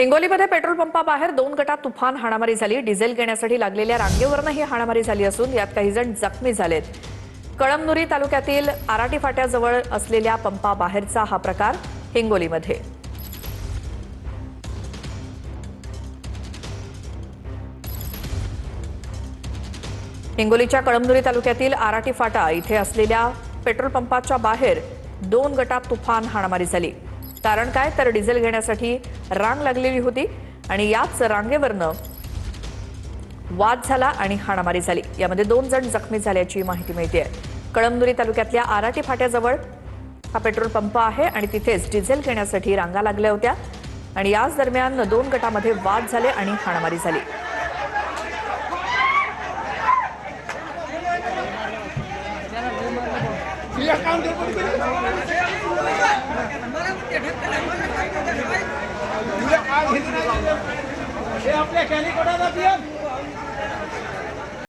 हिंगोलीमध्ये पेट्रोल पंपाबाहेर 2 गटात तुफान हाणामारी झाली। डिझेल घेण्यासाठी लागलेल्या रांगेवरनं ही हाणामारी झाली असून यात काही जण जखमी झालेत। कळमनुरी तालुक्यातील आराटी फाट्याजवळ असलेल्या पंपाबाहेरचा हा प्रकार हिंगोलीमध्ये। हिंगोलीच्या कळमनुरी तालुक्यातील आराटी फाटा इथे असलेल्या पेट्रोल पंपाच्या बाहेर 2 गटात तुफान हाणामारी झाली। कारण काय तर डिझेल घेण्यासाठी रांग लागलेली होती आणि याच रांगेवरनं वाद झाला आणि हाणामारी झाली। यामध्ये 2 जण जखमी झाल्याची माहिती मिळते। कळमनुरी तालुक्यातल्या आराटी फाट्याजवळ हा पेट्रोल पंप आहे आणि तिथेच डिझेल घेण्यासाठी रांगा लागल्या होत्या आणि याच दरम्यान 2 गटामध्ये वाद झाले आणि हाणामारी झाली। आपल्या